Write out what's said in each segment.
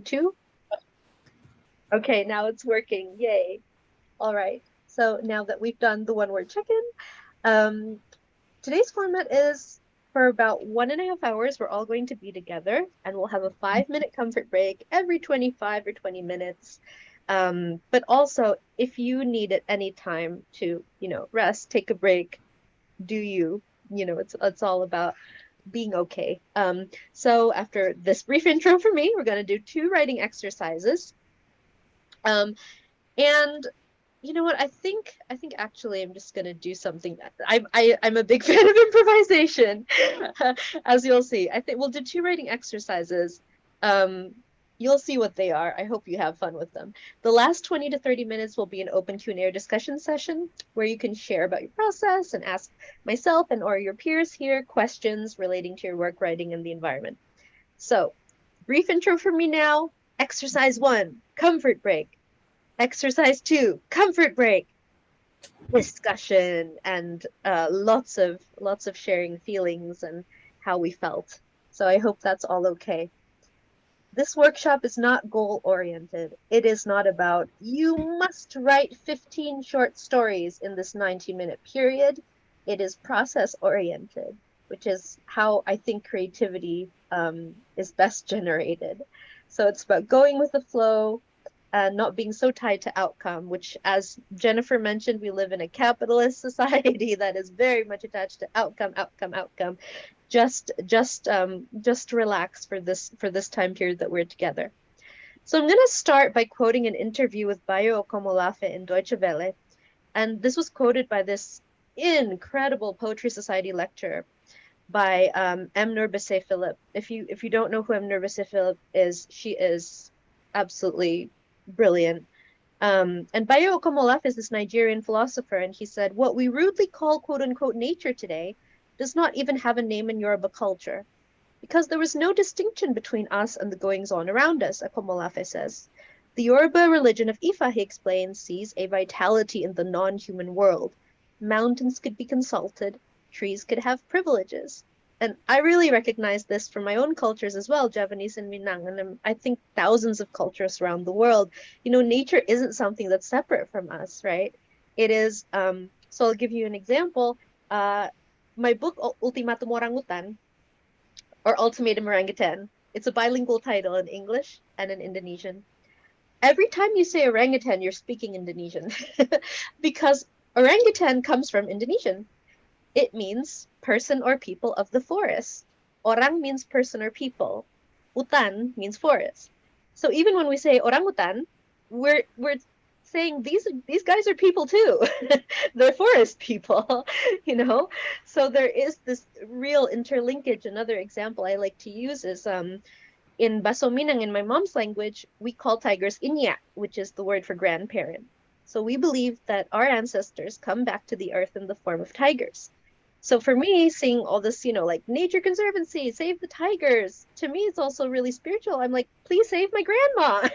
Two. Okay, now it's working. Yay. All right. So now that we've done the one-word check-in, um, today's format is for about 1.5 hours, we're all going to be together and we'll have a 5-minute comfort break every 25 or 20 minutes. But also, if you need at any time to, rest, take a break, do you, it's all about being okay. So after this brief intro for me, we're going to do 2 writing exercises. Um, and you know what? I think actually I'm just gonna do something. I'm a big fan of improvisation, as you'll see. I think we'll do 2 writing exercises. Um, you'll see what they are. I hope you have fun with them. The last 20 to 30 minutes will be an open Q&A or discussion session where you can share about your process and ask myself and or your peers here questions relating to your work, writing, and the environment. So, brief intro for me now. Exercise 1, comfort break. Exercise 2, comfort break. Discussion and lots of sharing feelings and how we felt. So I hope that's all okay. This workshop is not goal oriented. It is not about you must write 15 short stories in this 90-minute period. It is process oriented, which is how I think creativity is best generated. So it's about going with the flow, and not being so tied to outcome, which, as Jennifer mentioned, we live in a capitalist society that is very much attached to outcome, outcome, outcome. Just relax for this time period that we're together. So I'm going to start by quoting an interview with Bayo Okomolafe in Deutsche Welle, and this was quoted by this incredible Poetry Society lecturer by M. Nurbese Philip. If you don't know who M. Nurbese Philip is, she is absolutely brilliant. And Bayo Okomolafe is this Nigerian philosopher, and he said, what we rudely call quote unquote nature today does not even have a name in Yoruba culture, because there was no distinction between us and the goings on around us, Okomolafe says. The Yoruba religion of Ifa, he explains, sees a vitality in the non-human world. Mountains could be consulted, trees could have privileges. And I really recognize this from my own cultures as well, Javanese and Minang, and I think thousands of cultures around the world. Nature isn't something that's separate from us, right? It is, so I'll give you an example. My book, Ultimatum Orangutan, or Ultimatum Orangutan, it's a bilingual title in English and in Indonesian. Every time you say orangutan, you're speaking Indonesian because orangutan comes from Indonesian. It means person or people of the forest. Orang means person or people. Utan means forest. So even when we say orangutan, we're saying these guys are people too. They're forest people, So there is this real interlinkage. Another example I like to use is in Baso Minang, in my mom's language, we call tigers inyak, which is the word for grandparent. So we believe that our ancestors come back to the earth in the form of tigers. So for me, seeing all this, like Nature Conservancy, save the tigers, to me, it's also really spiritual. I'm like, please save my grandma.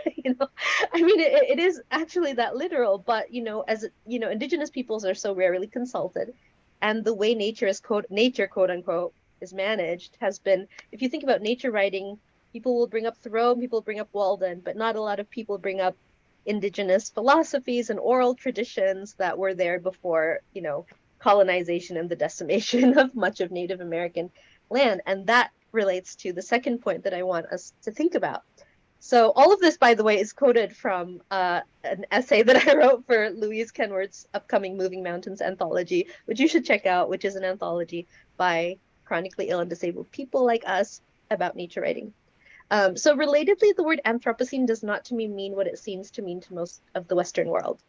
I mean, it is actually that literal, but, as, indigenous peoples are so rarely consulted. And the way nature, quote unquote, is managed has been, if you think about nature writing, people will bring up Thoreau, people will bring up Walden, but not a lot of people bring up indigenous philosophies and oral traditions that were there before, colonization and the decimation of much of Native American land. And that relates to the second point that I want us to think about. So all of this, by the way, is quoted from an essay that I wrote for Louise Kenward's upcoming Moving Mountains anthology, which you should check out, which is an anthology by chronically ill and disabled people like us about nature writing. So relatedly, the word Anthropocene does not to me mean what it seems to mean to most of the Western world.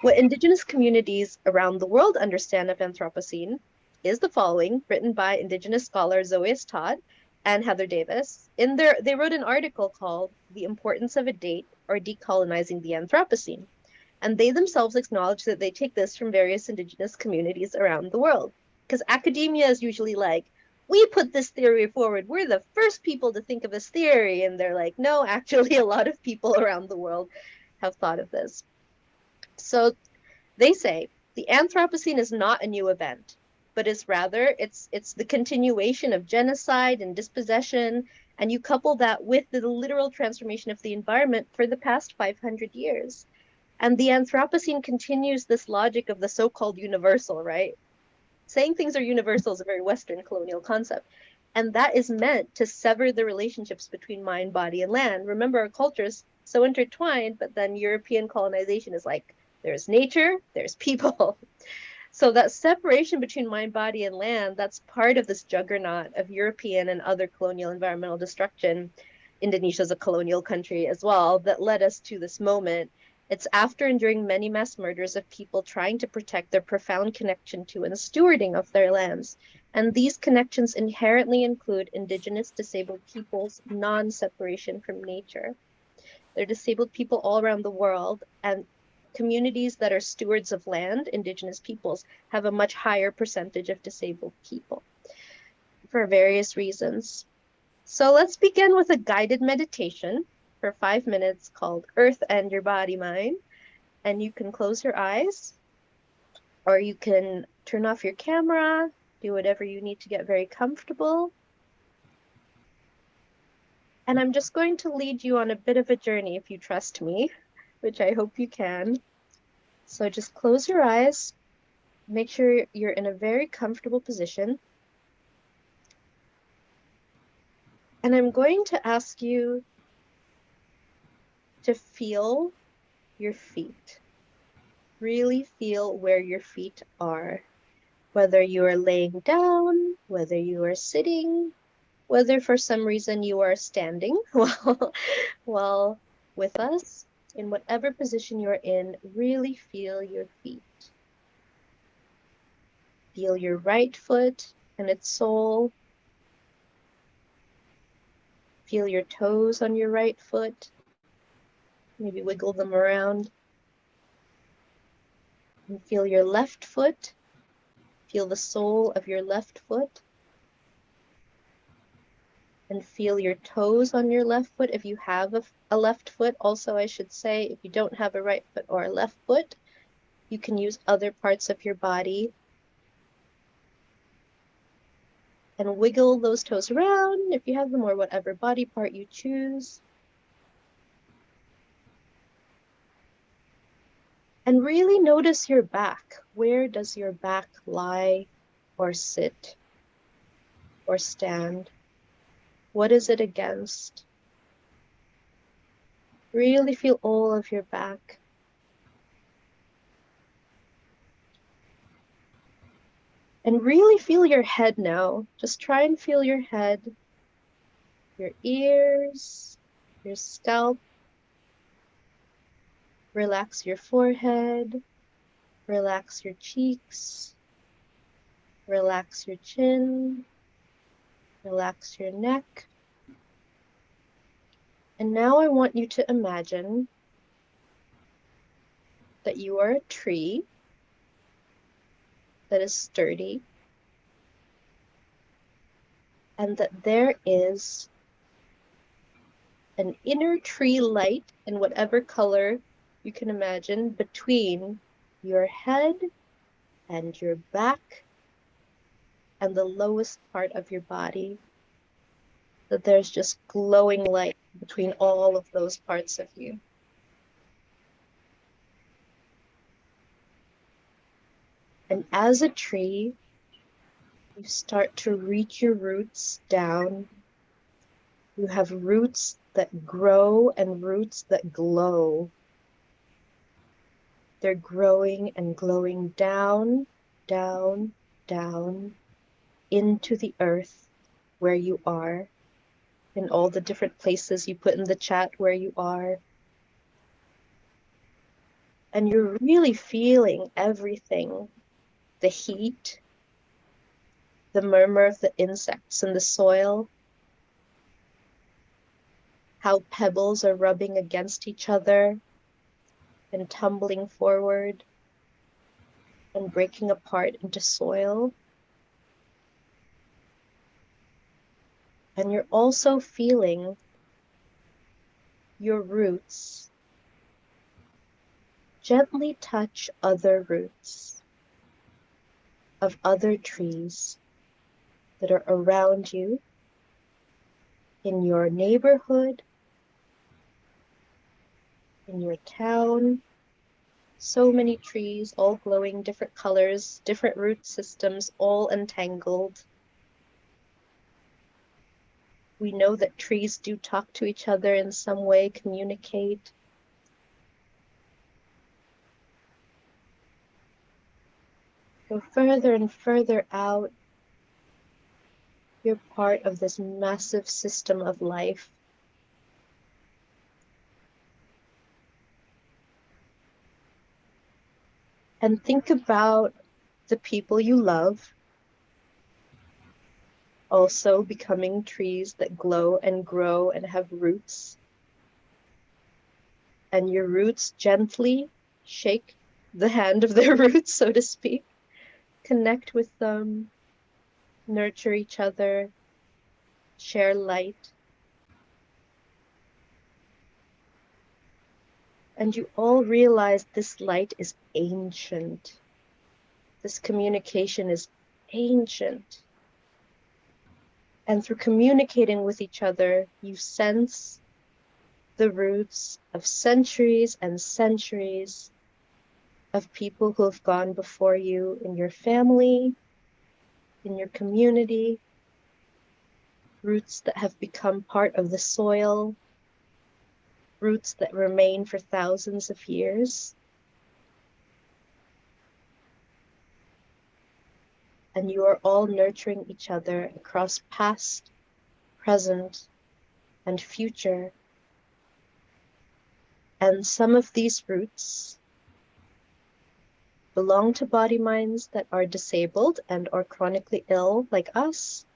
What Indigenous communities around the world understand of Anthropocene is the following, written by Indigenous scholar Zoe Todd and Heather Davis. They wrote an article called The Importance of a Date or Decolonizing the Anthropocene. And they themselves acknowledge that they take this from various Indigenous communities around the world. Because academia is usually like, we put this theory forward. We're the first people to think of this theory. And they're like, no, actually, a lot of people around the world have thought of this. So they say the Anthropocene is not a new event, but is rather it's the continuation of genocide and dispossession And you couple that with the literal transformation of the environment for the past 500 years. And the Anthropocene continues this logic of the so-called universal, right? Saying things are universal is a very Western colonial concept. And that is meant to sever the relationships between mind, body, and land. Remember, our cultures so intertwined, but then European colonization is like, there's nature, there's people. So that separation between mind, body, and land, that's part of this juggernaut of European and other colonial environmental destruction. Indonesia is a colonial country as well that led us to this moment. It's after enduring many mass murders of people trying to protect their profound connection to and stewarding of their lands. And these connections inherently include indigenous disabled peoples' non-separation from nature. They're disabled people all around the world, and communities that are stewards of land, indigenous peoples, have a much higher percentage of disabled people for various reasons. So let's begin with a guided meditation for 5 minutes called Earth and Your Body Mind. And you can close your eyes, or you can turn off your camera, do whatever you need to get very comfortable. And I'm just going to lead you on a bit of a journey if you trust me, which I hope you can. So just close your eyes, make sure you're in a very comfortable position. And I'm going to ask you to feel your feet. Really feel where your feet are, whether you are laying down, whether you are sitting, whether for some reason you are standing while with us. In whatever position you're in, really feel your feet. Feel your right foot and its sole. Feel your toes on your right foot. Maybe wiggle them around. And feel your left foot. Feel the sole of your left foot. And feel your toes on your left foot if you have a left foot. Also, I should say, if you don't have a right foot or a left foot, you can use other parts of your body. And wiggle those toes around if you have them, or whatever body part you choose. And really notice your back. Where does your back lie or sit or stand? What is it against? Really feel all of your back. And really feel your head now. Just try and feel your head, your ears, your scalp. Relax your forehead. Relax your cheeks. Relax your chin. Relax your neck. And now I want you to imagine that you are a tree that is sturdy, and that there is an inner tree light in whatever color you can imagine between your head and your back and the lowest part of your body. That there's just glowing light between all of those parts of you. And as a tree, you start to reach your roots down. You have roots that grow and roots that glow. They're growing and glowing down, down, down into the earth where you are, in all the different places you put in the chat where you are. And you're really feeling everything. The heat, the murmur of the insects in the soil, how pebbles are rubbing against each other and tumbling forward and breaking apart into soil. And you're also feeling your roots gently touch other roots of other trees that are around you in your neighborhood, in your town. So many trees, all glowing different colors, different root systems, all entangled. We know that trees do talk to each other in some way, communicate. Go further and further out. You're part of this massive system of life. And think about the people you love also becoming trees that glow and grow and have roots. And your roots gently shake the hand of their roots, so to speak. Connect with them, nurture each other, share light. And you all realize this light is ancient. This communication is ancient. And through communicating with each other, you sense the roots of centuries and centuries of people who have gone before you in your family, in your community, roots that have become part of the soil, roots that remain for thousands of years. And you are all nurturing each other across past, present, and future. And some of these roots belong to body minds that are disabled and or chronically ill like us,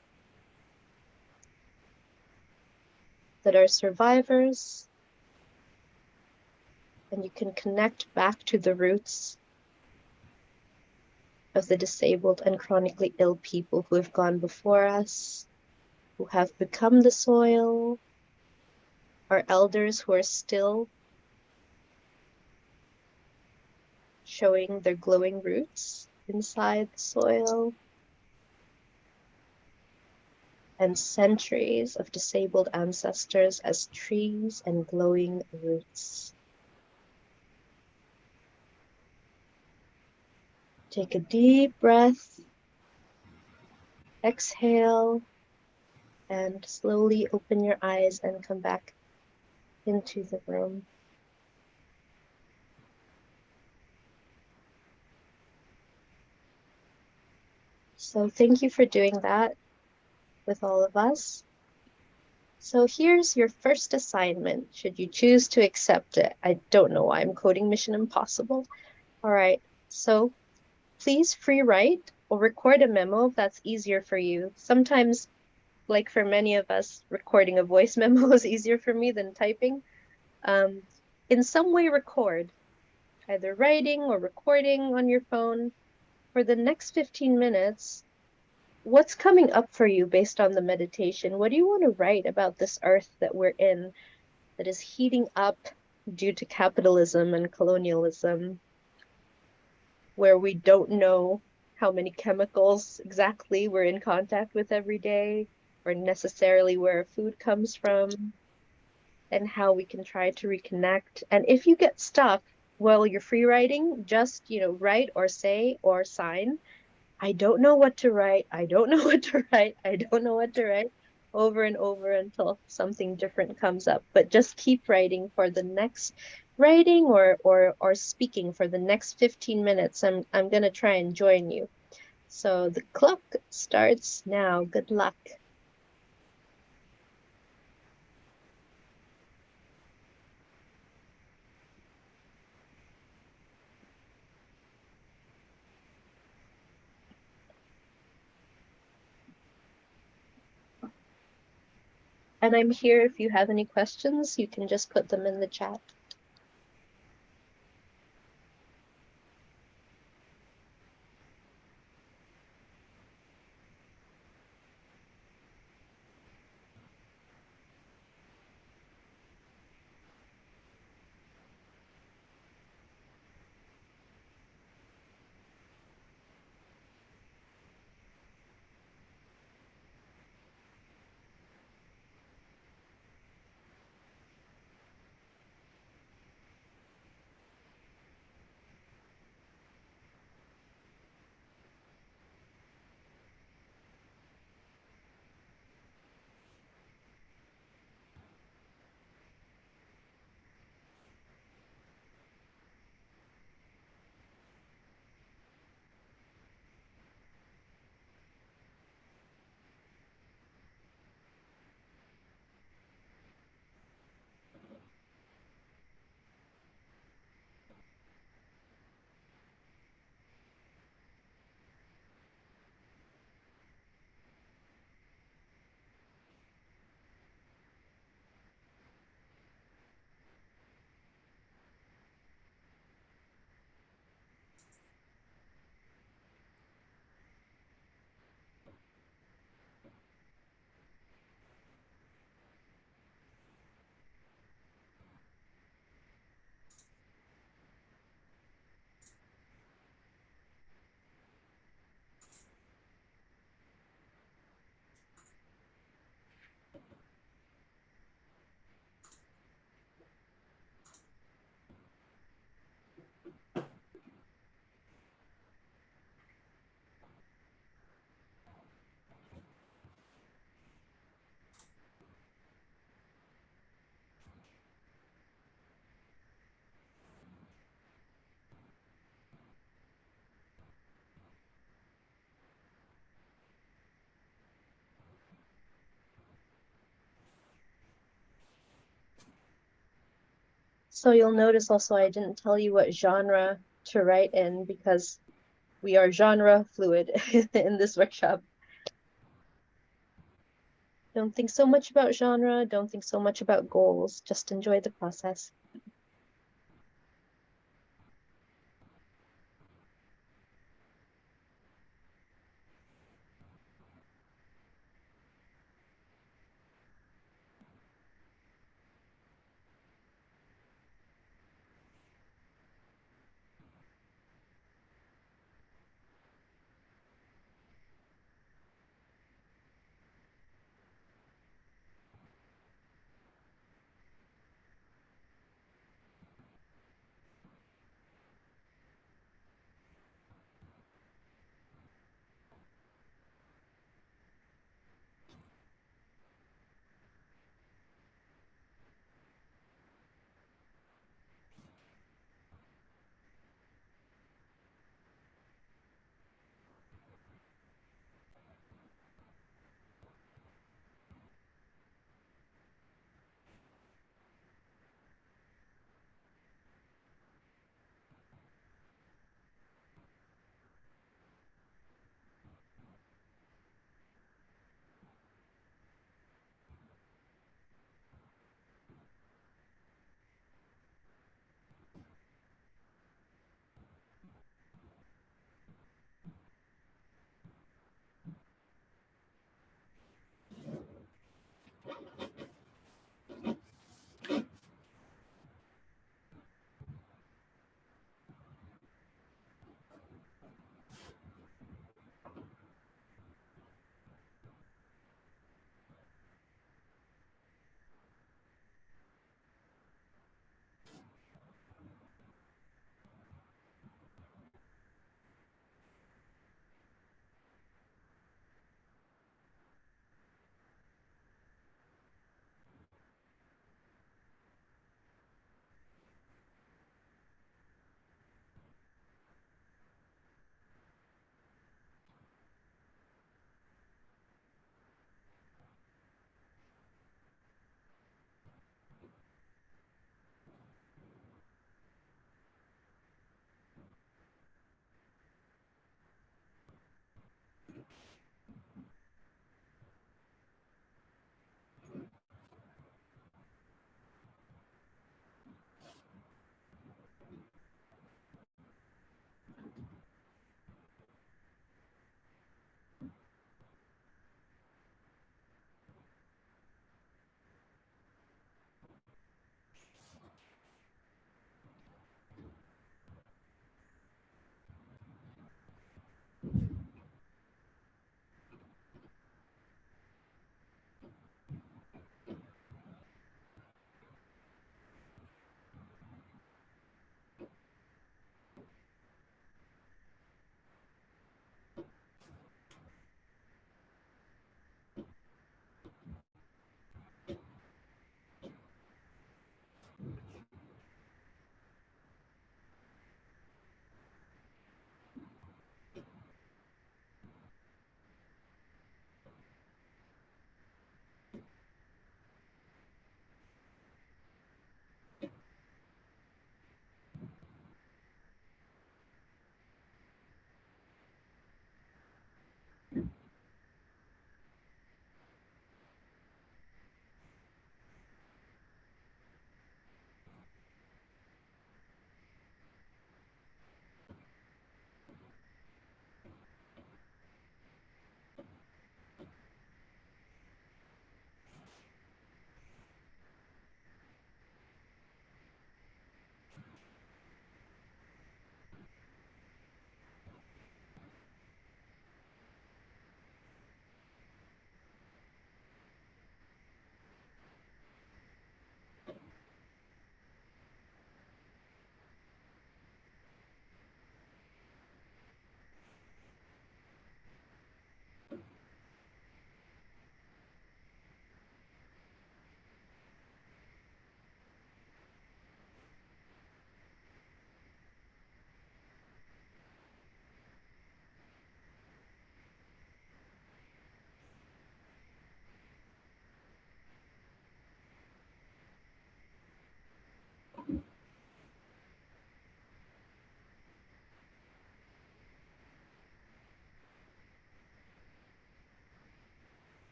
that are survivors, and you can connect back to the roots of the disabled and chronically ill people who have gone before us, who have become the soil, our elders who are still showing their glowing roots inside the soil, and centuries of disabled ancestors as trees and glowing roots. Take a deep breath, exhale, and slowly open your eyes and come back into the room. So thank you for doing that with all of us. So here's your first assignment, should you choose to accept it. I don't know why I'm coding Mission Impossible. All right, so please free write or record a memo if that's easier for you. Sometimes, like for many of us, recording a voice memo is easier for me than typing. In some way record, either writing or recording on your phone. For the next 15 minutes, what's coming up for you based on the meditation? What do you want to write about this earth that we're in that is heating up due to capitalism and colonialism, where we don't know how many chemicals exactly we're in contact with every day, or necessarily where food comes from, and how we can try to reconnect. And if you get stuck while you're free writing, just, write or say or sign, I don't know what to write. I don't know what to write. I don't know what to write, over and over until something different comes up. But just keep writing for the next writing or speaking for the next 15 minutes. I'm gonna try and join you. So the clock starts now. Good luck. And I'm here if you have any questions, you can just put them in the chat. So you'll notice also I didn't tell you what genre to write in because we are genre fluid in this workshop. Don't think so much about genre, don't think so much about goals, just enjoy the process.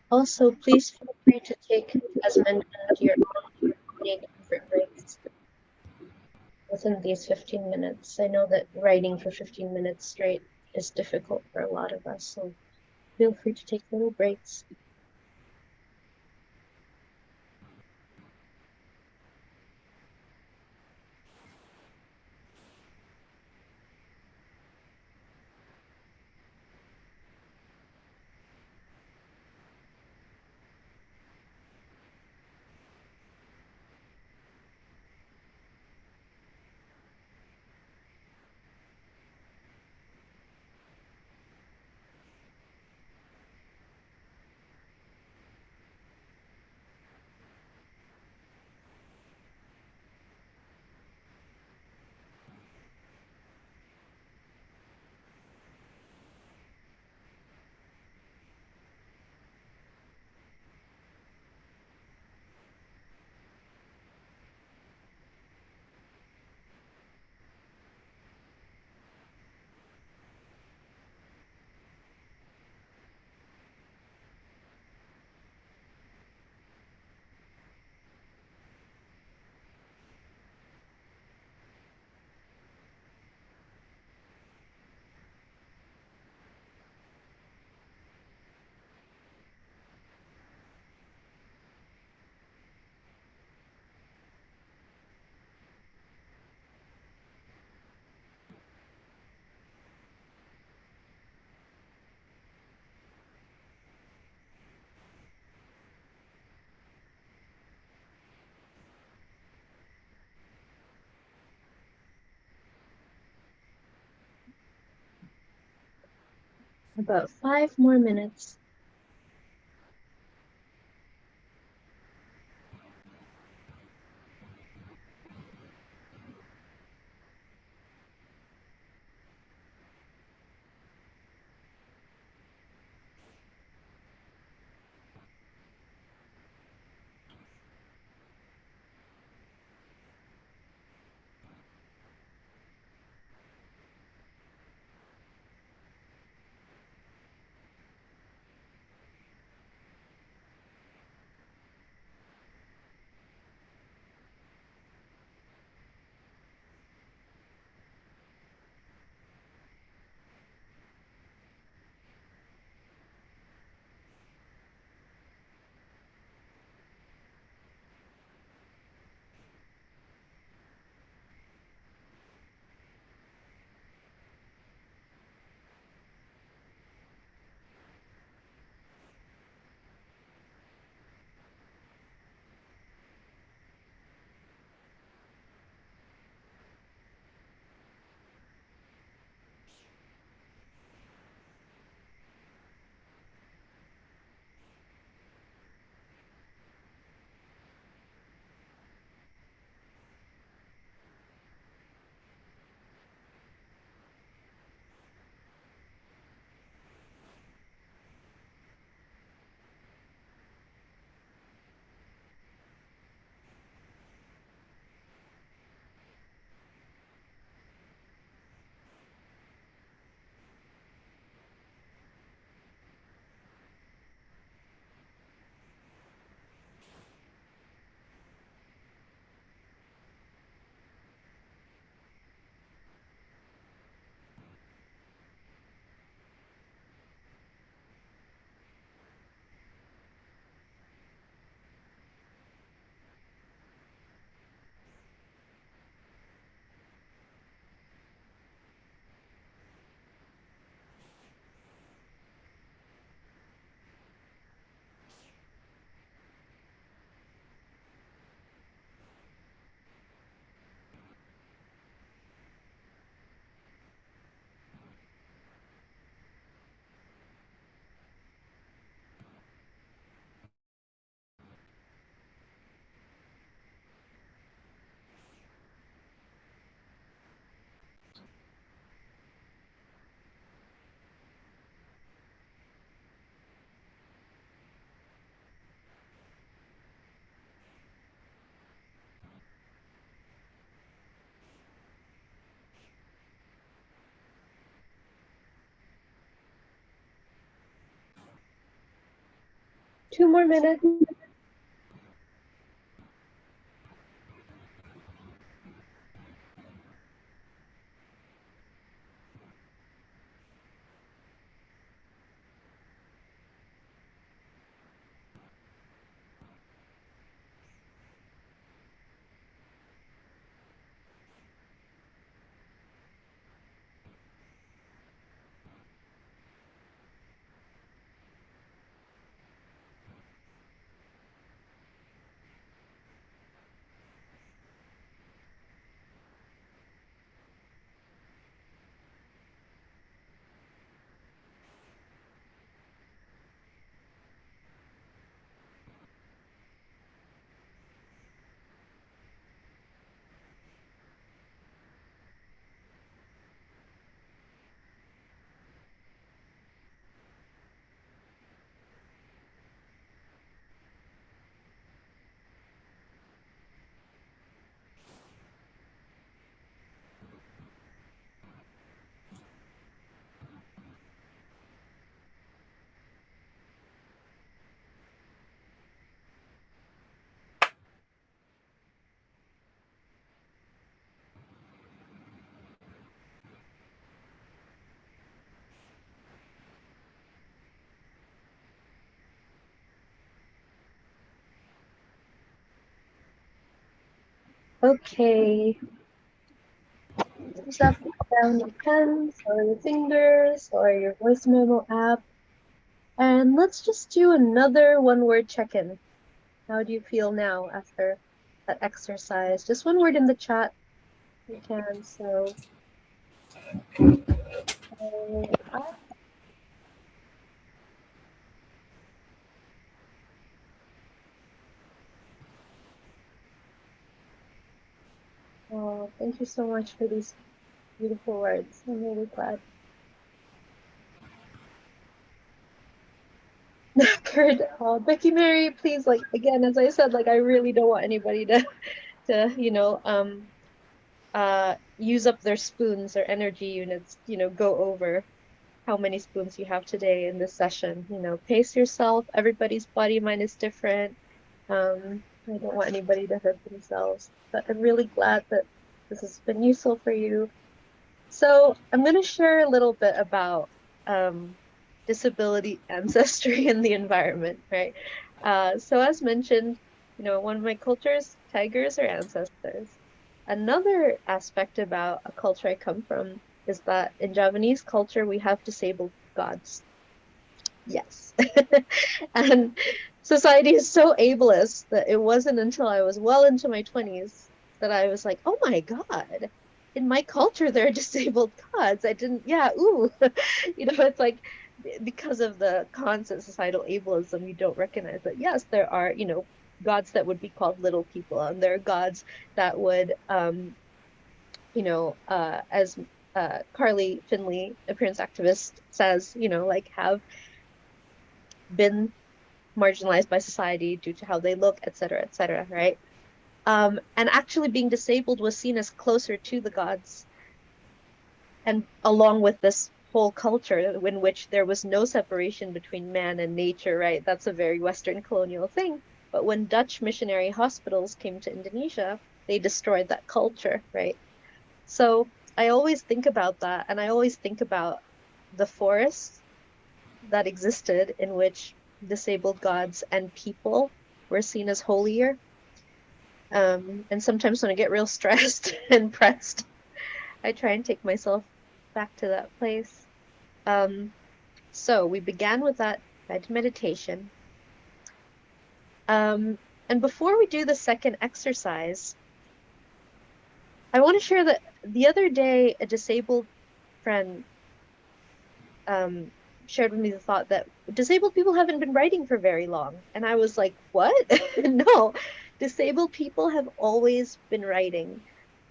Also, please feel free to take, as mentioned, your own comfort breaks within these 15 minutes. I know that writing for 15 minutes straight is difficult for a lot of us, so feel free to take little breaks. About 5 more minutes. 2 more minutes. Okay. Thumbs up, down your pens or your fingers or your voice memo app. And let's just do another one-word check-in. How do you feel now after that exercise? Just one word in the chat. You can. So, oh, thank you so much for these beautiful words. I'm really glad. Kurt, Becky Mary, please, like again, as I said, like I really don't want anybody to use up their spoons or energy units, go over how many spoons you have today in this session. Pace yourself. Everybody's body mind is different. I don't want anybody to hurt themselves, but I'm really glad that this has been useful for you. So I'm going to share a little bit about disability ancestry in the environment, right? So as mentioned, one of my cultures, tigers are ancestors. Another aspect about a culture I come from is that in Javanese culture, we have disabled gods. Yes. And society is so ableist that it wasn't until I was well into my 20s that I was like, oh my God, in my culture, there are disabled gods. I didn't, yeah, ooh. It's like because of the constant societal ableism, you don't recognize that, yes, there are, gods that would be called little people, and there are gods that would, as Carly Finley, appearance activist, says, like have been marginalized by society due to how they look, et cetera, right? And actually being disabled was seen as closer to the gods. And along with this whole culture in which there was no separation between man and nature, right? That's a very Western colonial thing. But when Dutch missionary hospitals came to Indonesia, they destroyed that culture, right? So I always think about that. And I always think about the forests that existed in which disabled gods and people were seen as holier. And sometimes when I get real stressed and pressed, I try and take myself back to that place. So we began with that guided meditation. And before we do the second exercise, I want to share that the other day, a disabled friend shared with me the thought that disabled people haven't been writing for very long. And I was like, what? No, disabled people have always been writing.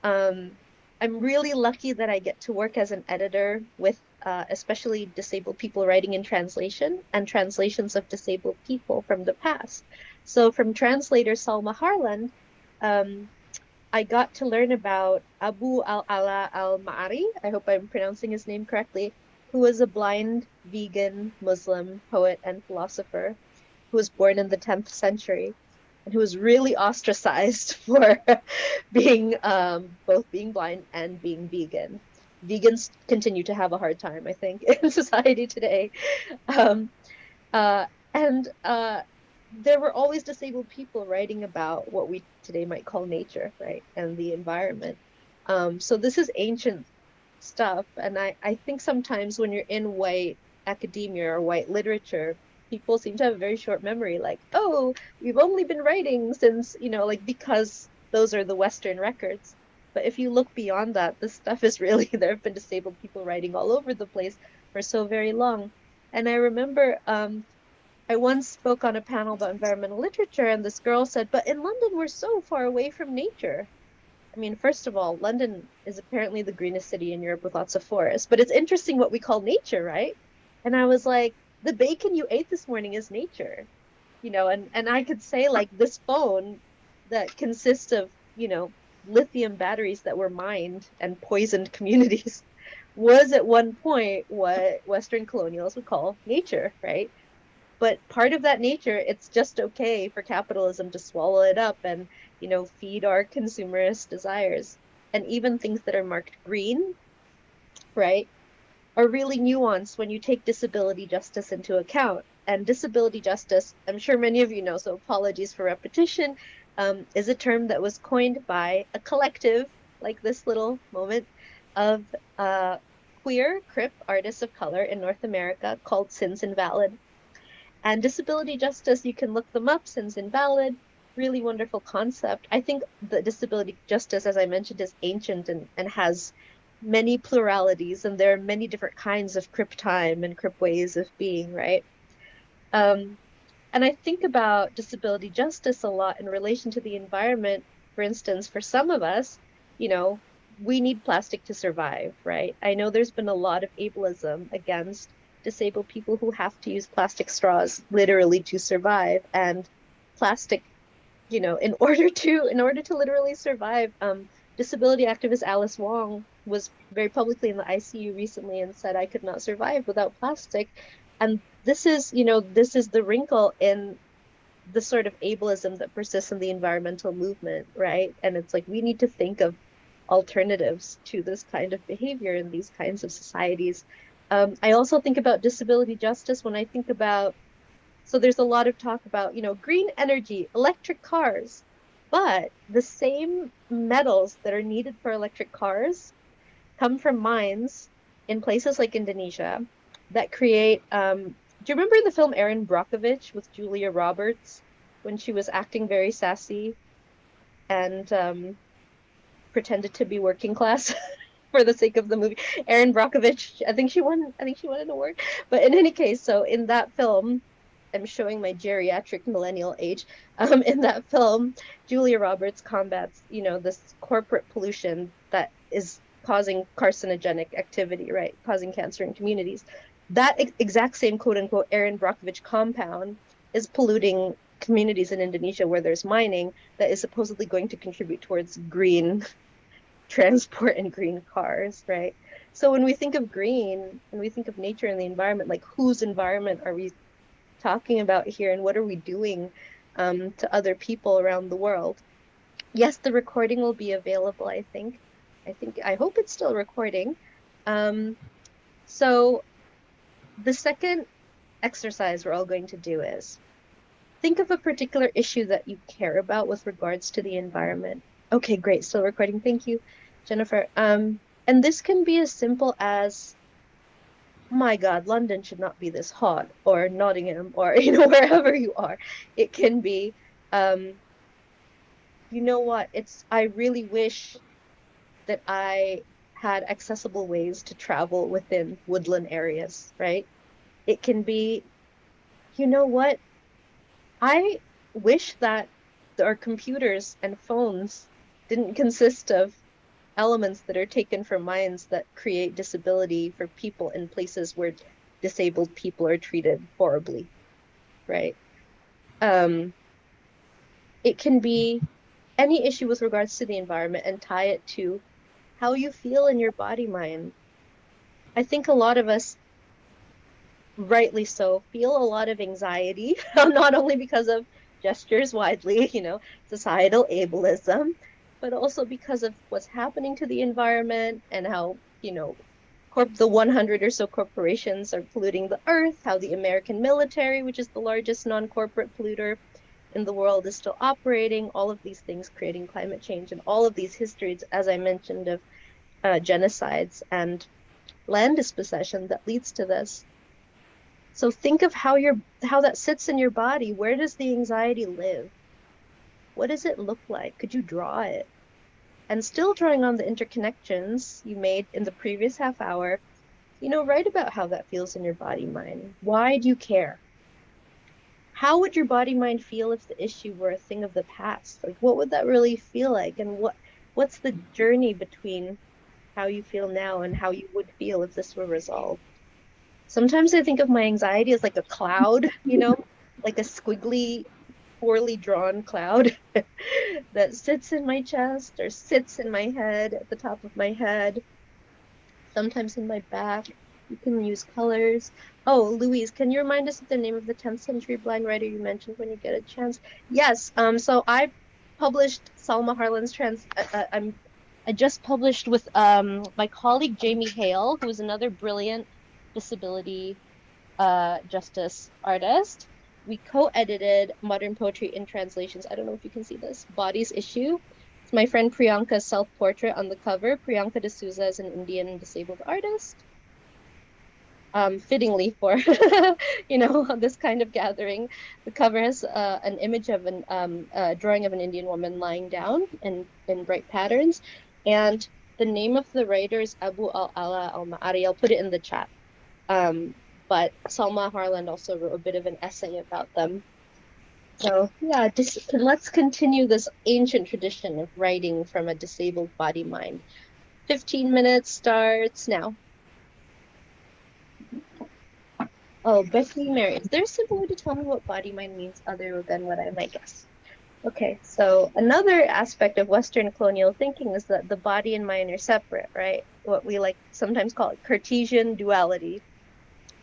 I'm really lucky that I get to work as an editor with especially disabled people writing in translation and translations of disabled people from the past. So from translator Salma Harland, I got to learn about Abu al-Ala al-Ma'ari, I hope I'm pronouncing his name correctly, who was a blind vegan Muslim poet and philosopher who was born in the 10th century and who was really ostracized for being both being blind and being vegan. Vegans continue to have a hard time, I think, in society today. Um, uh, and there were always disabled people writing about what we today might call nature, right, and the environment. So this is ancient stuff, and I think sometimes when you're in white academia or white literature, people seem to have a very short memory, like, oh, we've only been writing since, like because those are the Western records. But if you look beyond that, this stuff is really, there have been disabled people writing all over the place for so very long. And I remember I once spoke on a panel about environmental literature, and this girl said, but in London, we're so far away from nature. I mean, first of all, London is apparently the greenest city in Europe with lots of forests, but it's interesting what we call nature, right? And I was like, the bacon you ate this morning is nature, and I could say like this phone that consists of, lithium batteries that were mined and poisoned communities was at one point what Western colonials would call nature, right? But part of that nature, it's just okay for capitalism to swallow it up and, feed our consumerist desires. And even things that are marked green, right, are really nuanced when you take disability justice into account. And disability justice, I'm sure many of you know, so apologies for repetition, is a term that was coined by a collective, like this little moment, of queer crip artists of color in North America called Sins Invalid. And disability justice, you can look them up, Sins Invalid, really wonderful concept. I think the disability justice, as I mentioned, is ancient and has many pluralities, and there are many different kinds of crip time and crip ways of being, right? Um, and I think about disability justice a lot in relation to the environment. For instance, for some of us, you know, we need plastic to survive, right? I know there's been a lot of ableism against disabled people who have to use plastic straws literally to survive. And plastic, in order to literally survive, disability activist Alice Wong was very publicly in the ICU recently and said, I could not survive without plastic. And this is the wrinkle in the sort of ableism that persists in the environmental movement, right? And it's like we need to think of alternatives to this kind of behavior in these kinds of societies. I also think about disability justice when I think about, so there's a lot of talk about, green energy, electric cars, but the same metals that are needed for electric cars come from mines in places like Indonesia that create. Do you remember the film Erin Brockovich with Julia Roberts when she was acting very sassy and pretended to be working class for the sake of the movie? Erin Brockovich, I think she won. I think she won an award. But in any case, so in that film, I'm showing my geriatric millennial age. In that film, Julia Roberts combats, this corporate pollution that is causing carcinogenic activity, right? Causing cancer in communities. That exact same quote unquote Erin Brockovich compound is polluting communities in Indonesia where there's mining that is supposedly going to contribute towards green transport and green cars, right? So when we think of green and we think of nature and the environment, like whose environment are we talking about here and what are we doing to other people around the world? Yes, the recording will be available, I think. I hope it's still recording. So the second exercise we're all going to do is think of a particular issue that you care about with regards to the environment. Okay, great. Still recording. Thank you, Jennifer. And this can be as simple as, my God, London should not be this hot, or Nottingham, or wherever you are. It can be, you know what? I really wish that I had accessible ways to travel within woodland areas, right? It can be, you know what? I wish that our computers and phones didn't consist of elements that are taken from mines that create disability for people in places where disabled people are treated horribly, right? Um, it can be any issue with regards to the environment and tie it to how you feel in your body mind. I think a lot of us rightly so, feel a lot of anxiety, not only because of gestures widely, societal ableism, but also because of what's happening to the environment and how, the 100 or so corporations are polluting the earth, how the American military, which is the largest non-corporate polluter in the world, is still operating, all of these things creating climate change, and all of these histories, as I mentioned, of genocides and land dispossession that leads to this. So think of how that sits in your body. Where does the anxiety live? What does it look like? Could you draw it? And still drawing on the interconnections you made in the previous half hour, write about how that feels in your body mind. Why do you care? How would your body mind feel if the issue were a thing of the past? Like what would that really feel like? And what's the journey between how you feel now and how you would feel if this were resolved? Sometimes I think of my anxiety as like a cloud, like a squiggly, poorly drawn cloud that sits in my chest or sits in my head, at the top of my head, sometimes in my back. You can use colors. Oh, Louise, can you remind us of the name of the 10th century blind writer you mentioned when you get a chance? Yes. So I published Salma Harlan's I just published with my colleague Jamie Hale, who is another brilliant disability justice artist. We co-edited Modern Poetry in Translations. I don't know if you can see this. Bodies issue. It's my friend Priyanka's self-portrait on the cover. Priyanka D'Souza is an Indian disabled artist. Fittingly for this kind of gathering, the cover has an image of a drawing of an Indian woman lying down in bright patterns, and the name of the writer is Abu al-Ala al-Ma'ari. I'll put it in the chat. Um, but Salma Harland also wrote a bit of an essay about them. So yeah, let's continue this ancient tradition of writing from a disabled body mind. 15 minutes starts now. Oh, Becky Mary, is there a simple way to tell me what body mind means other than what I might guess? Okay, so another aspect of Western colonial thinking is that the body and mind are separate, right? What we like sometimes call it Cartesian duality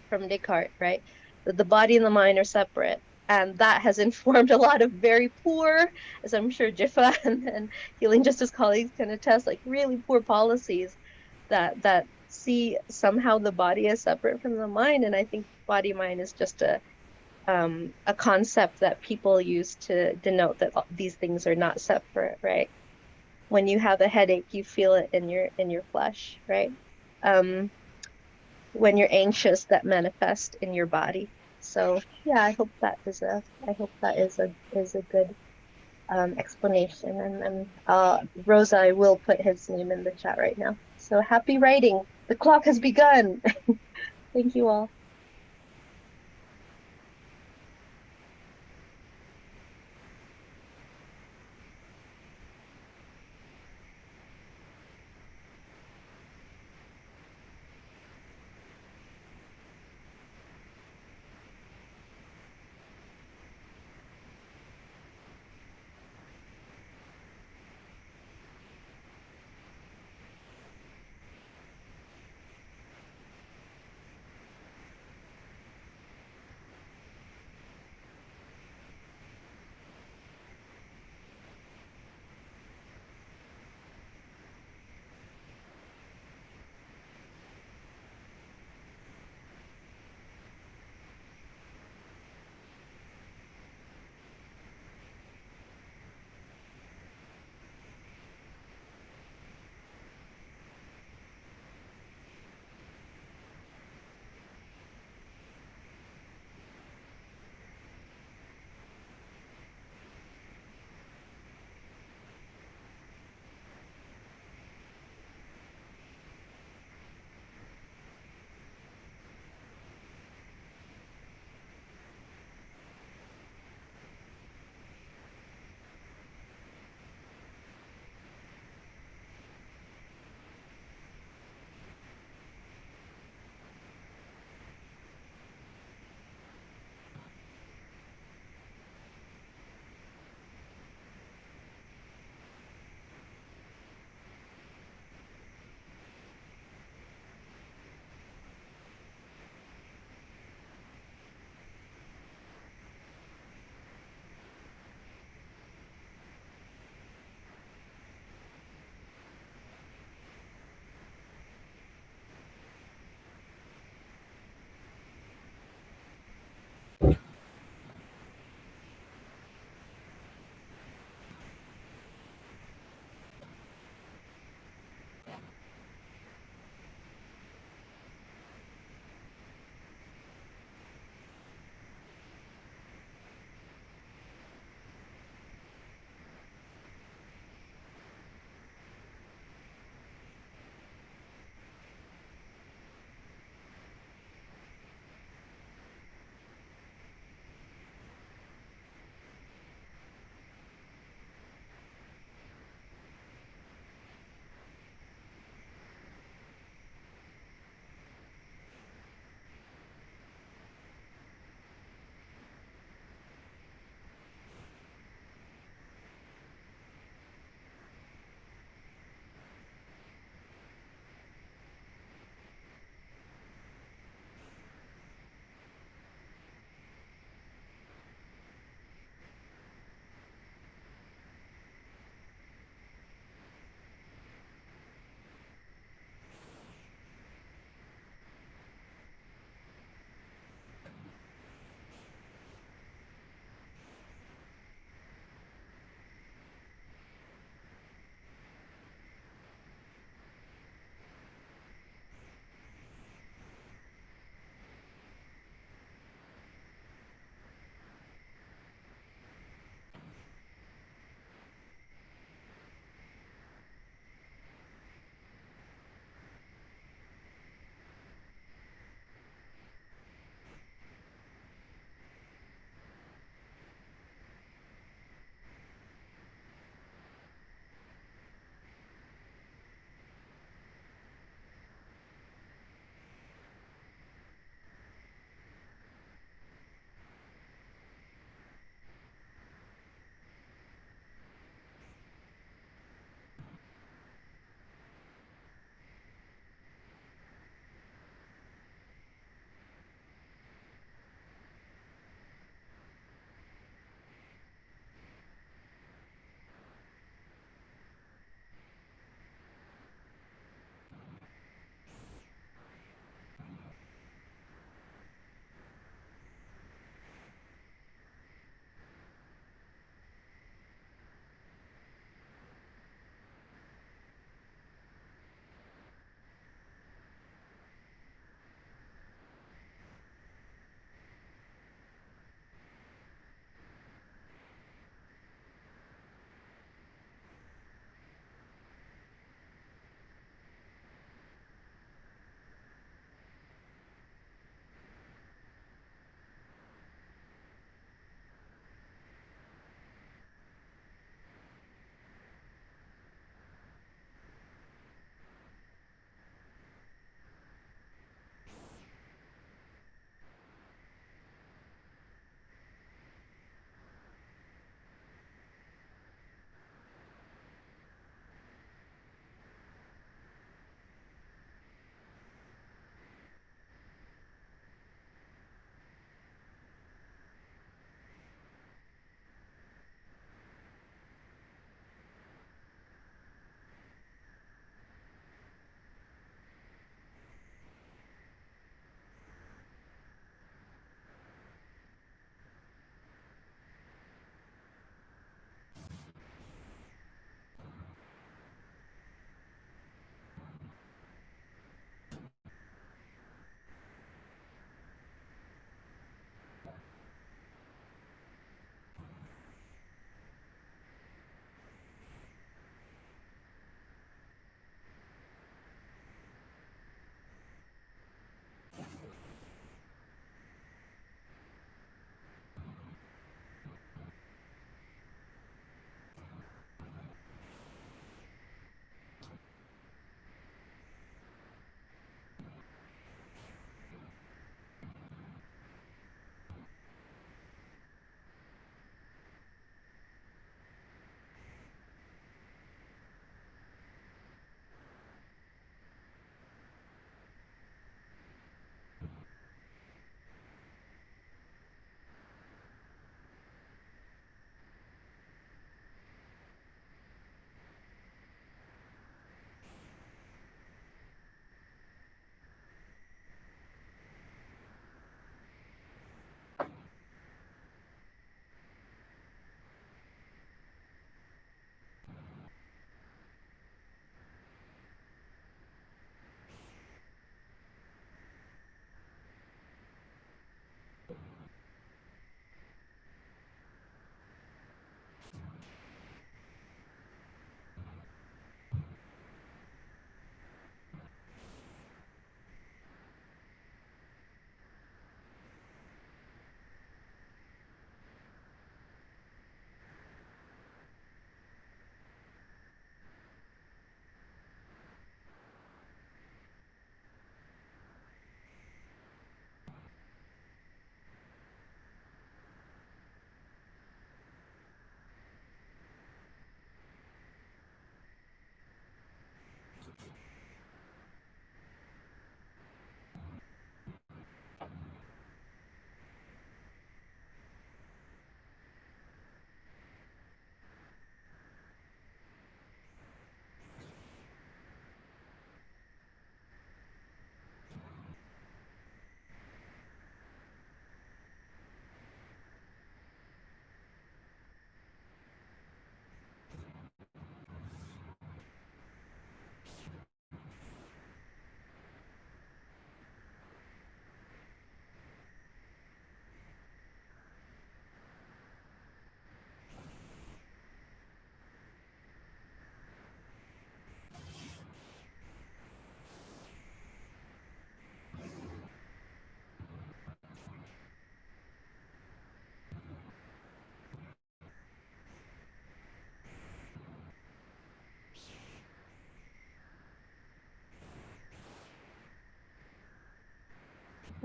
from Descartes, right? That the body and the mind are separate. And that has informed a lot of very poor, as I'm sure Jiffa and Healing Justice colleagues can attest, like really poor policies that see somehow the body as separate from the mind. And I think body mind is just a concept that people use to denote that these things are not separate, right? When you have a headache, you feel it in your flesh, right? When you're anxious, that manifests in your body. So yeah, I hope that is a good explanation. And Rosa, I will put his name in the chat right now. So happy writing. The clock has begun. Thank you all.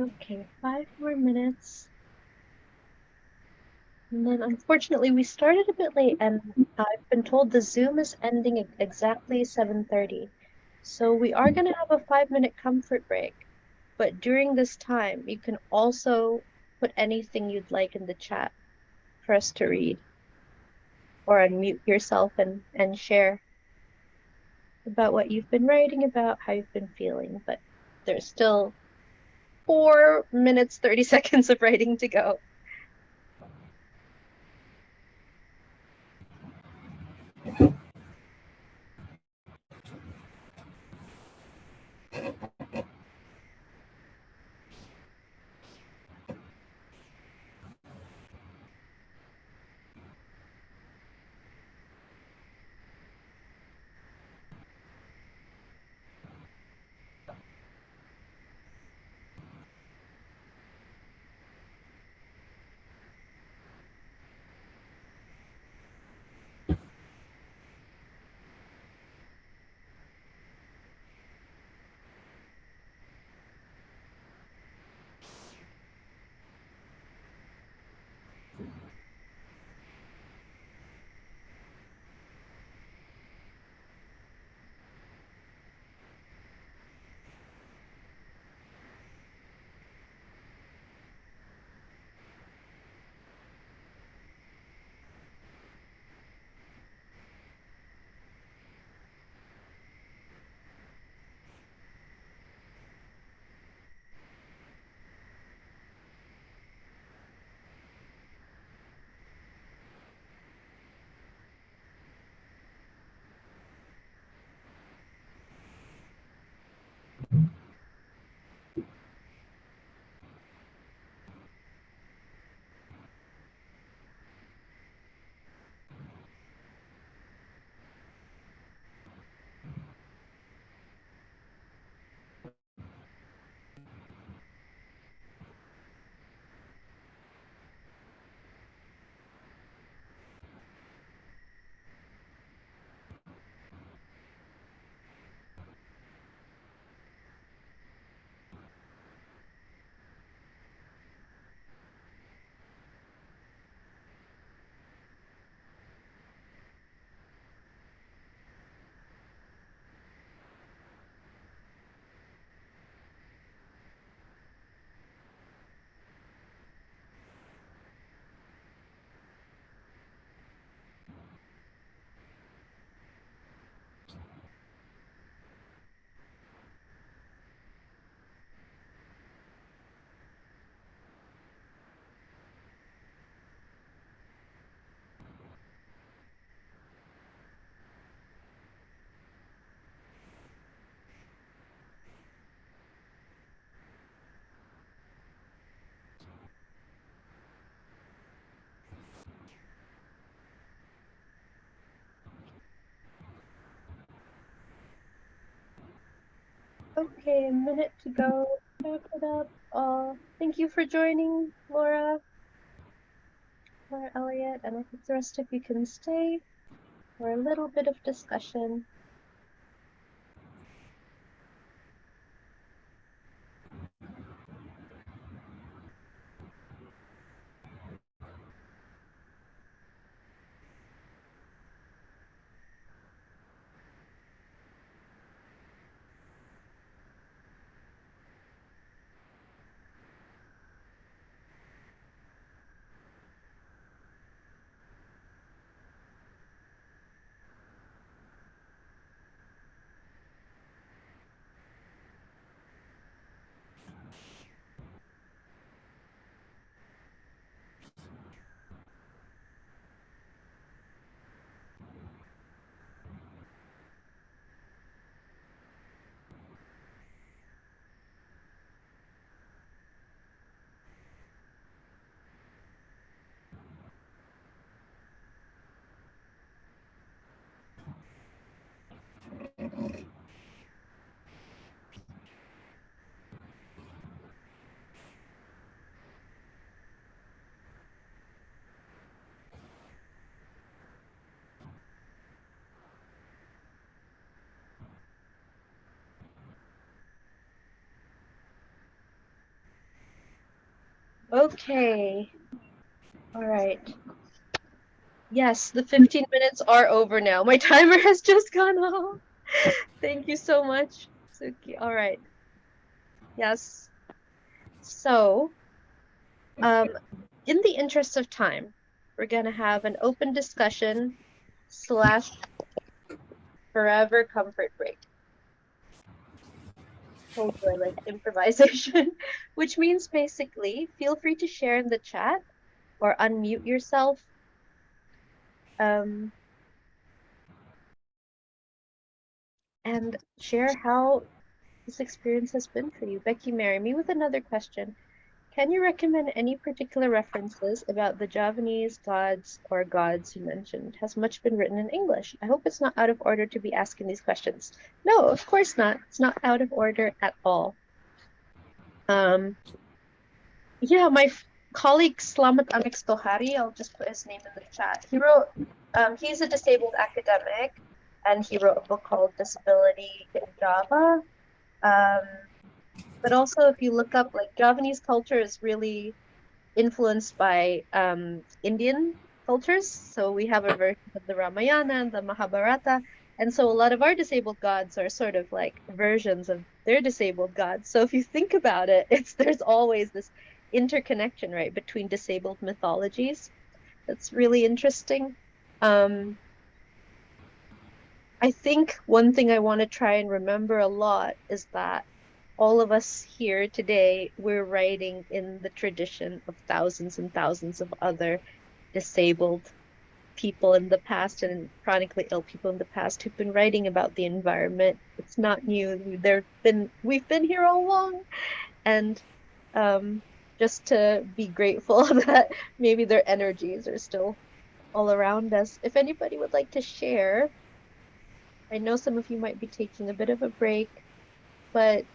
Okay, 5 more minutes. And then unfortunately we started a bit late and I've been told the Zoom is ending at exactly 7:30. So we are going to have a 5 minute comfort break. But during this time, you can also put anything you'd like in the chat for us to read or unmute yourself and share about what you've been writing about, how you've been feeling. But there's still 4 minutes, 30 seconds of writing to go. Okay, a minute to go. Wrap it up. Thank you for joining, Laura Elliott, and I think the rest of you can stay for a little bit of discussion. Okay. All right. Yes, the 15 minutes are over now. My timer has just gone off. Thank you so much, Suki. All right. Yes. So, um, in the interest of time, we're gonna have an open discussion slash forever comfort break. Oh boy, like improvisation, which means basically feel free to share in the chat or unmute yourself. And share how this experience has been for you. Becky, marry me with another question. Can you recommend any particular references about the Javanese gods or gods you mentioned? Has much been written in English? I hope it's not out of order to be asking these questions. No, of course not. It's not out of order at all. Yeah, my colleague Slamet Anik Stohari, I'll just put his name in the chat. He wrote, he's a disabled academic, and he wrote a book called Disability in Java. But also, if you look up, like, Javanese culture is really influenced by Indian cultures. So we have a version of the Ramayana and the Mahabharata. And so a lot of our disabled gods are sort of like versions of their disabled gods. So if you think about it, there's always this interconnection, right, between disabled mythologies. That's really interesting. I think one thing I want to try and remember a lot is that all of us here today, we're writing in the tradition of thousands and thousands of other disabled people in the past and chronically ill people in the past who've been writing about the environment. It's not new. We've been here all along, and just to be grateful that maybe their energies are still all around us. If anybody would like to share, I know some of you might be taking a bit of a break, but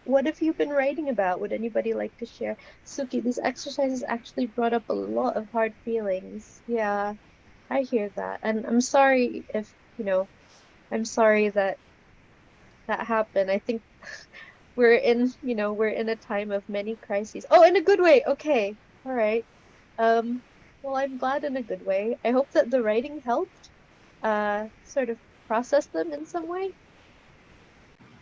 what have you been writing about? Would anybody like to share? Suki, these exercises actually brought up a lot of hard feelings. Yeah, I hear that. And I'm sorry if, I'm sorry that that happened. I think we're in a time of many crises. Oh, in a good way. Okay. All right. Well, I'm glad in a good way. I hope that the writing helped sort of process them in some way.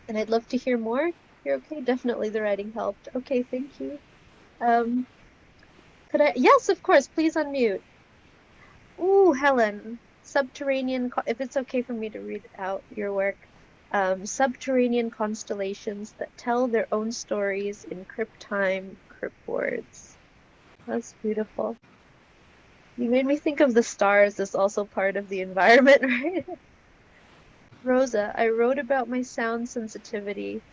And I'd love to hear more. You're okay? Definitely the writing helped. Okay, thank you. Could I? Yes, of course. Please unmute. Ooh, Helen. If it's okay for me to read out your work. Subterranean constellations that tell their own stories in crypt time, crypt words. That's beautiful. You made me think of the stars as also part of the environment, right? Rosa, I wrote about my sound sensitivity.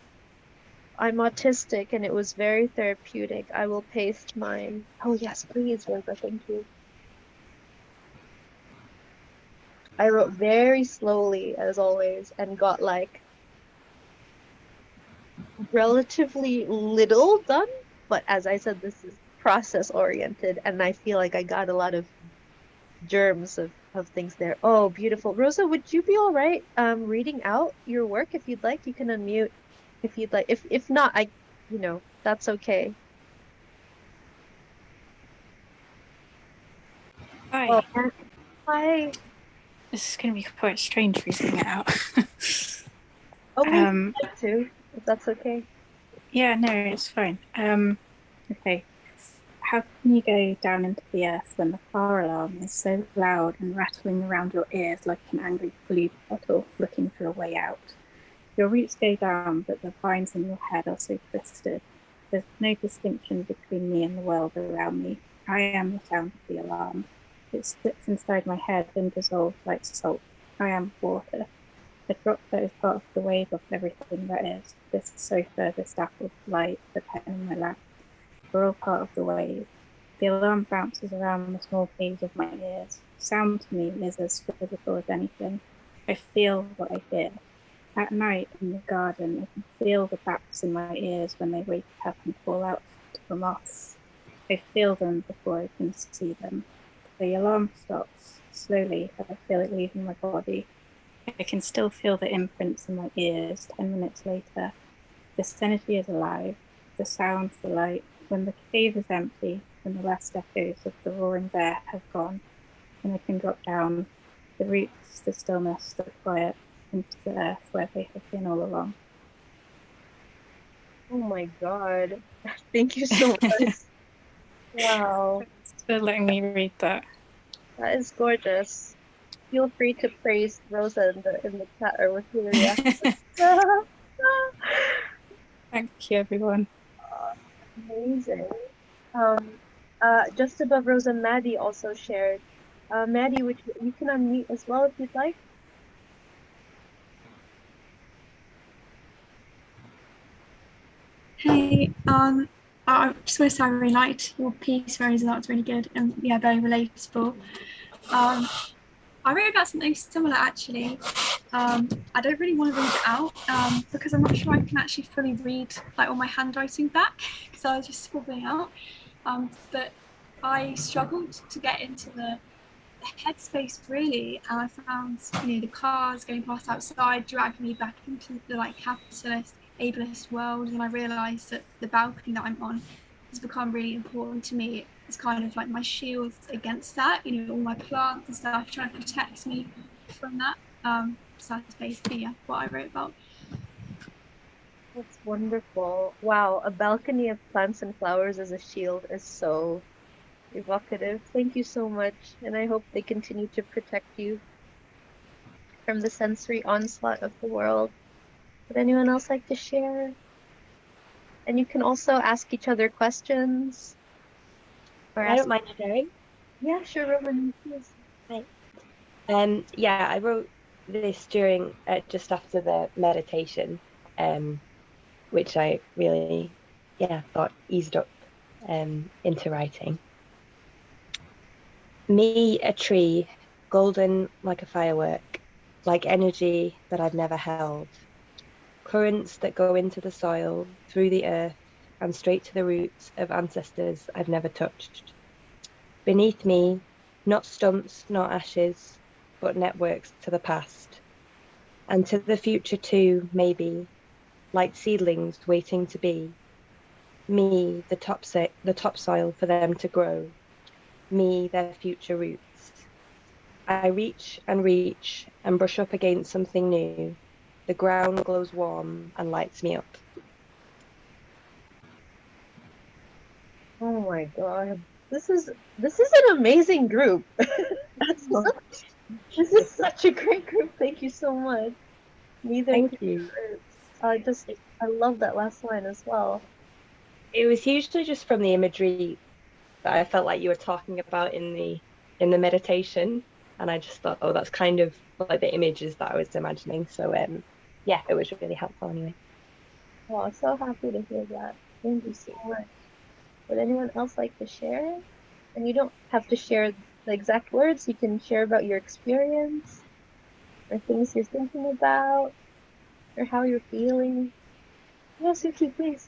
I'm autistic and it was very therapeutic. I will paste mine. Oh yes, please, Rosa, thank you. I wrote very slowly as always and got like relatively little done. But as I said, this is process oriented and I feel like I got a lot of germs of things there. Oh, beautiful. Rosa, would you be all right reading out your work if you'd like? You can unmute if you'd like. If not, that's okay. Hi. Oh, hi. This is going to be quite strange reading it out. Oh, me too, if that's okay. Yeah, no, it's fine. Okay. How can you go down into the earth when the fire alarm is so loud and rattling around your ears like an angry blue bottle looking for a way out? Your roots go down, but the vines in your head are so twisted. There's no distinction between me and the world around me. I am the sound of the alarm. It slips inside my head and dissolves like salt. I am water. A drop that is part of the wave of everything that is. This sofa, this dappled light, the pen in my lap. We're all part of the wave. The alarm bounces around the small caves of my ears. Sound to me is as physical as anything. I feel what I hear. At night in the garden, I can feel the bats in my ears when they wake up and call out to moths. I feel them before I can see them. The alarm stops. Slowly, I feel it leaving my body. I can still feel the imprints in my ears 10 minutes later. This energy is alive. The sound, the light, when the cave is empty and the last echoes of the roaring bear have gone, and I can drop down the roots, the stillness, the quiet into the earth where they have been all along. Oh my God. Thank you so much. Wow, Thanks for letting me read that. that is gorgeous. Feel free to praise Rosa in the chat or with your reaction. Thank you, everyone. Amazing. Just above Rosa, Maddie also shared. Maddie, which you can unmute as well if you'd like. Hey, I just want to say I really liked your piece, Rosa. That was really good and yeah, very relatable. I wrote about something similar actually. I don't really want to read it out because I'm not sure I can actually fully read like all my handwriting back because I was just scribbling out. But I struggled to get into the headspace really, and I found the cars going past outside dragging me back into the like capitalist ableist world, and I realised that the balcony that I'm on has become really important to me. It's kind of like my shield against that, all my plants and stuff trying to protect me from that. So that's basically what I wrote about. That's wonderful. Wow, a balcony of plants and flowers as a shield is so evocative. Thank you so much, and I hope they continue to protect you from the sensory onslaught of the world. Would anyone else like to share? And you can also ask each other questions or I ask. don't mind sharing. Yeah, sure, Roman, please. Right. Yeah, I wrote this during just after the meditation, which I really, thought eased up into writing. Me, a tree, golden like a firework, like energy that I've never held, currents that go into the soil, through the earth, and straight to the roots of ancestors I've never touched. Beneath me, not stumps, not ashes, but networks to the past. And to the future too, maybe, like seedlings waiting to be. Me, the topsoil for them to grow. Me, their future roots. I reach and brush up against something new. The ground glows warm and lights me up. Oh my God. This is an amazing group. This is such a great group. Thank you so much. Neither Thank future you. roots. I love that last line as well. It was hugely just from the imagery that I felt like you were talking about in the meditation, and I just thought, oh, that's kind of like the images that I was imagining. So yeah, it was really helpful anyway. Wow, so happy to hear that. Thank you so much. Would anyone else like to share? And you don't have to share the exact words. You can share about your experience or things you're thinking about or how you're feeling. Yes, Yuki, please.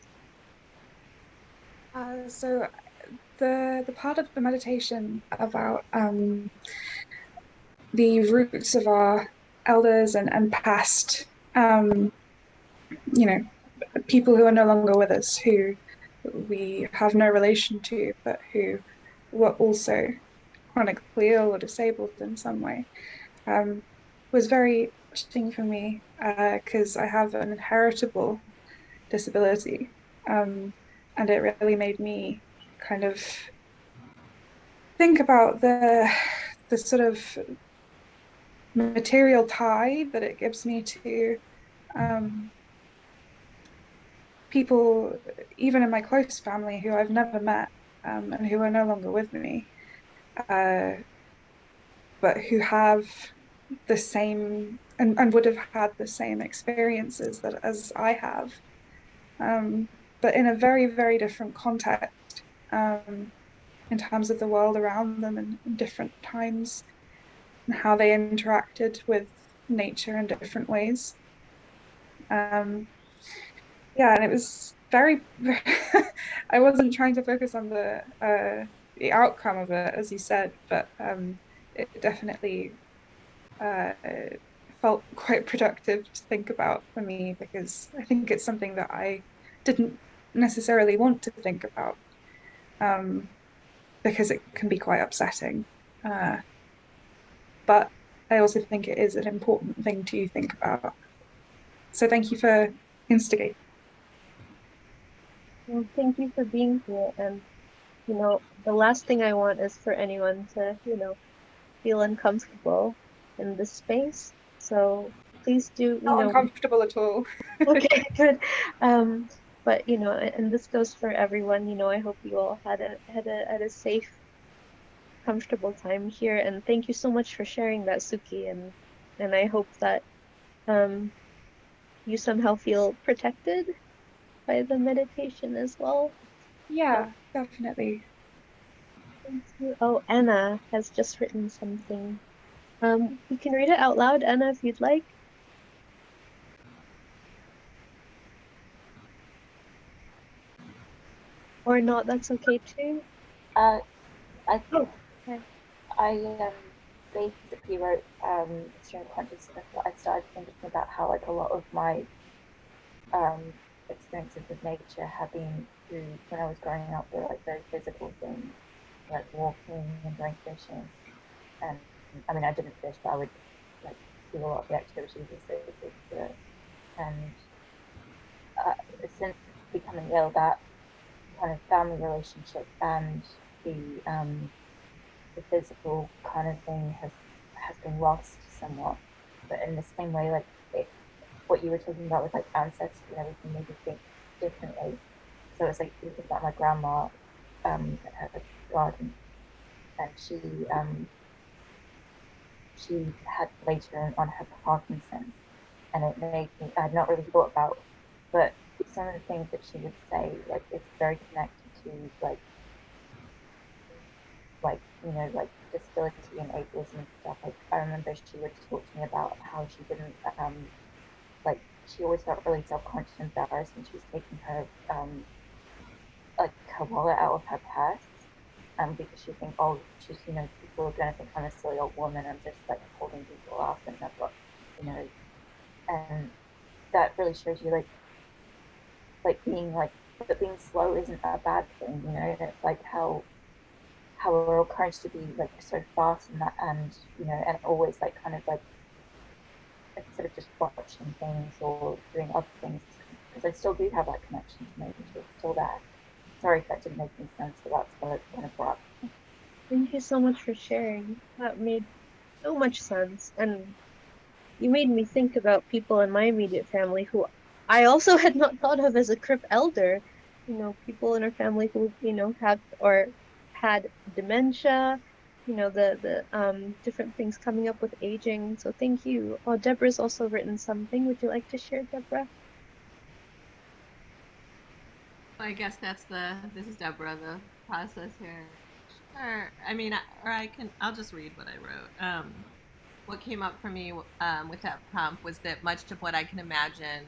So the part of the meditation about the roots of our elders and past, people who are no longer with us, who we have no relation to, but who were also chronically ill or disabled in some way, was very interesting for me because I have an inheritable disability, and it really made me kind of think about the sort of material tie that it gives me to people, even in my close family, who I've never met and who are no longer with me, but who have the same and would have had the same experiences that as I have, but in a very, very different context, in terms of the world around them and different times and how they interacted with nature in different ways. Yeah, and it was very. I wasn't trying to focus on the outcome of it, as you said, but it definitely uh, felt quite productive to think about for me because I think it's something that I didn't necessarily want to think about. because it can be quite upsetting. But I also think it is an important thing to think about. So thank you for instigating. Well, thank you for being here. And, the last thing I want is for anyone to, feel uncomfortable in this space. So please do, Not uncomfortable at all. Okay, good. Um, but and this goes for everyone. I hope you all had a safe, comfortable time here. And thank you so much for sharing that, Suki. And I hope that you somehow feel protected by the meditation as well. Yeah, definitely. Thank you. Oh, Anna has just written something. You can read it out loud, Anna, if you'd like. Or not, that's okay too. I think Okay. I basically wrote Extreme Consciousness, but I started thinking about how like a lot of my experiences with nature have been through when I was growing up. Were like very physical things, like walking and going fishing. And I mean, I didn't fish, but I would like do a lot of the activities associated with it. And since becoming ill, that kind of family relationship and the physical kind of thing has been lost somewhat. But in the same way, like what you were talking about with like ancestry and everything made me think differently. So it's like thinking about my grandma that had a garden, and she had later on her Parkinson's, and it made me I had not really thought about, but some of the things that she would say, like it's very connected to like like disability and ableism and stuff. Like I remember she would talk to me about how she didn't like she always felt really self-conscious and embarrassed when she was taking her like her wallet out of her purse, because she think, oh, she's people are gonna think I'm a silly old woman. I'm just like holding people up, and I've got and that really shows you being slow isn't a bad thing, and it's like how we're encouraged to be like so fast and that, and and always like kind of like instead of just watching things or doing other things, because I still do have that connection to nature. It's still there. Sorry if that didn't make any sense, but that's what I kind of brought. Thank you so much for sharing. That made so much sense. And you made me think about people in my immediate family who I also had not thought of as a crip elder. People in our family who, have or had dementia, the different things coming up with aging. So thank you. Oh, Deborah's also written something. Would you like to share, Deborah? I guess this is Deborah, the process here. Sure. I mean, I'll just read what I wrote. What came up for me with that prompt was that much of what I can imagine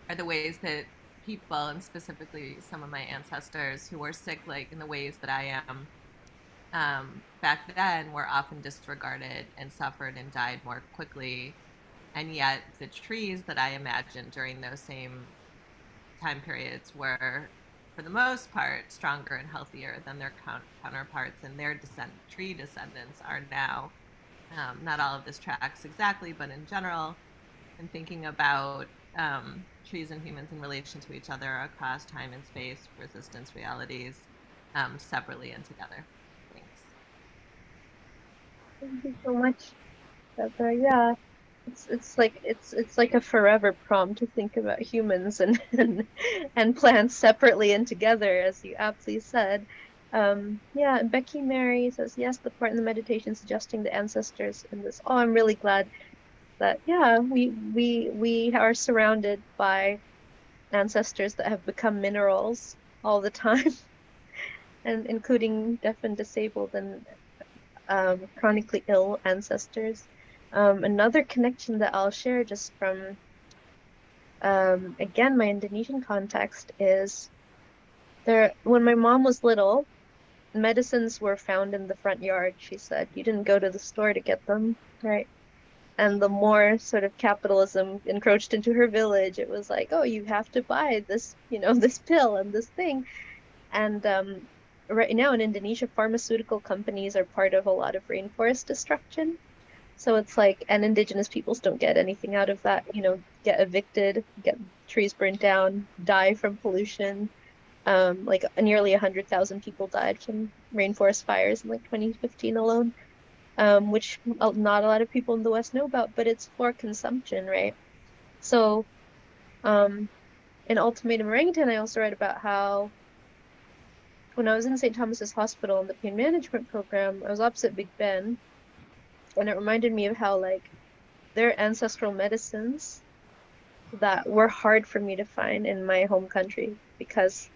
are the ways that people, and specifically some of my ancestors who were sick, like in the ways that I am, back then were often disregarded and suffered and died more quickly. And yet the trees that I imagined during those same time periods were, for the most part, stronger and healthier than their counterparts, and their tree descendants are now. Not all of this tracks exactly, but in general, and thinking about trees and humans in relation to each other across time and space, resistance realities, separately and together. Thanks. Thank you so much, Deborah. Yeah. It's like a forever prompt to think about humans and plants separately and together, as you aptly said. Yeah, Becky Mary says yes, the part in the meditation suggesting the ancestors in this. Oh, I'm really glad that we are surrounded by ancestors that have become minerals all the time, and including deaf and disabled and chronically ill ancestors. Another connection that I'll share just from, again, my Indonesian context is when my mom was little, medicines were found in the front yard, she said. You didn't go to the store to get them, right? And the more sort of capitalism encroached into her village, it was like, oh, you have to buy this, this pill and this thing. And right now in Indonesia, pharmaceutical companies are part of a lot of rainforest destruction. So it's like, and indigenous peoples don't get anything out of that, get evicted, get trees burnt down, die from pollution. Like nearly 100,000 people died from rainforest fires in like 2015 alone, which not a lot of people in the West know about, but it's for consumption, right? So, in Ultimatum Orangutan, I also read about how when I was in St. Thomas's Hospital in the pain management program, I was opposite Big Ben, and it reminded me of how like there are ancestral medicines that were hard for me to find in my home country because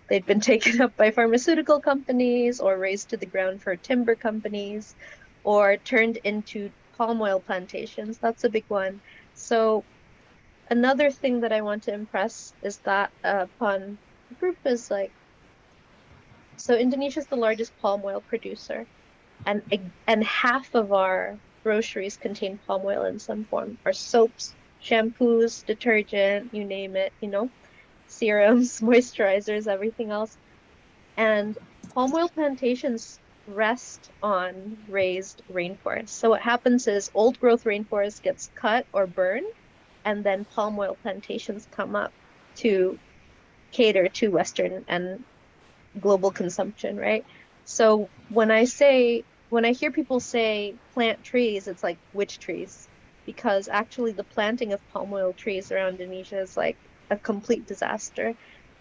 they'd been taken up by pharmaceutical companies or razed to the ground for timber companies or turned into palm oil plantations. That's a big one. So another thing that I want to impress is that upon the group is like, so Indonesia is the largest palm oil producer, and half of our groceries contain palm oil in some form. Our soaps, shampoos, detergent, you name it, serums, moisturizers, everything else. And palm oil plantations rest on raised rainforests. So what happens is old growth rainforest gets cut or burned, and then palm oil plantations come up to cater to Western and global consumption, right? So when I hear people say plant trees, it's like, which trees? Because actually the planting of palm oil trees around Indonesia is like a complete disaster.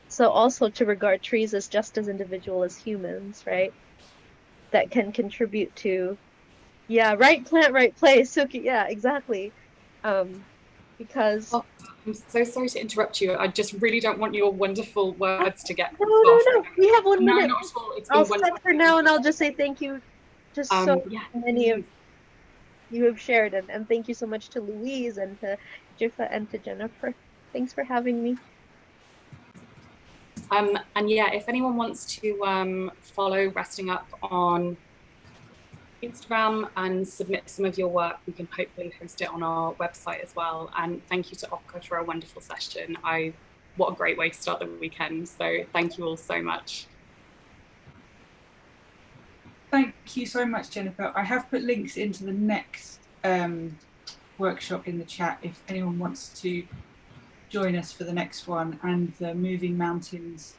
So also to regard trees as just as individual as humans, right? That can contribute to, yeah, right plant, right place. Okay, yeah, exactly. Because Oh, I'm so sorry to interrupt you. I just really don't want your wonderful words to get no, off. no, no. We have 1 No, minute. not at all. It's I'll been stop wonderful. for now and I'll just say thank you to so Yeah, many of please. you have shared, and thank you so much to Louise and to Jiffa and to Jennifer. Thanks for having me. And yeah, if anyone wants to follow Resting Up on Instagram and submit some of your work, we can hopefully host it on our website as well. And thank you to Oka for a wonderful session. What a great way to start the weekend. So thank you all so much. Thank you so much, Jennifer. I have put links into the next workshop in the chat if anyone wants to join us for the next one, and the Moving Mountains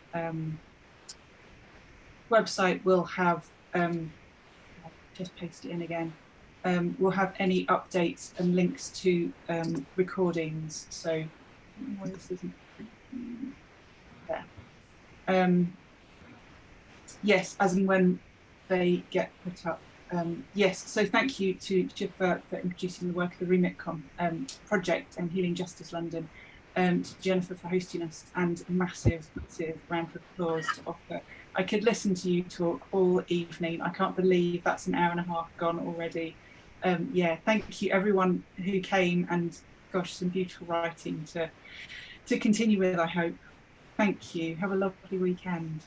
website will have, just paste it in again, we'll have any updates and links to recordings. So why this isn't there. Yes, as and when they get put up. Yes, so thank you to Jiffa for introducing the work of the RemitCon project and Healing Justice London, to Jennifer for hosting us, and a massive round of applause to Oka. I could listen to you talk all evening. I can't believe that's an hour and a half gone already. Yeah, thank you everyone who came, and gosh, some beautiful writing to continue with, I hope. Thank you. Have a lovely weekend.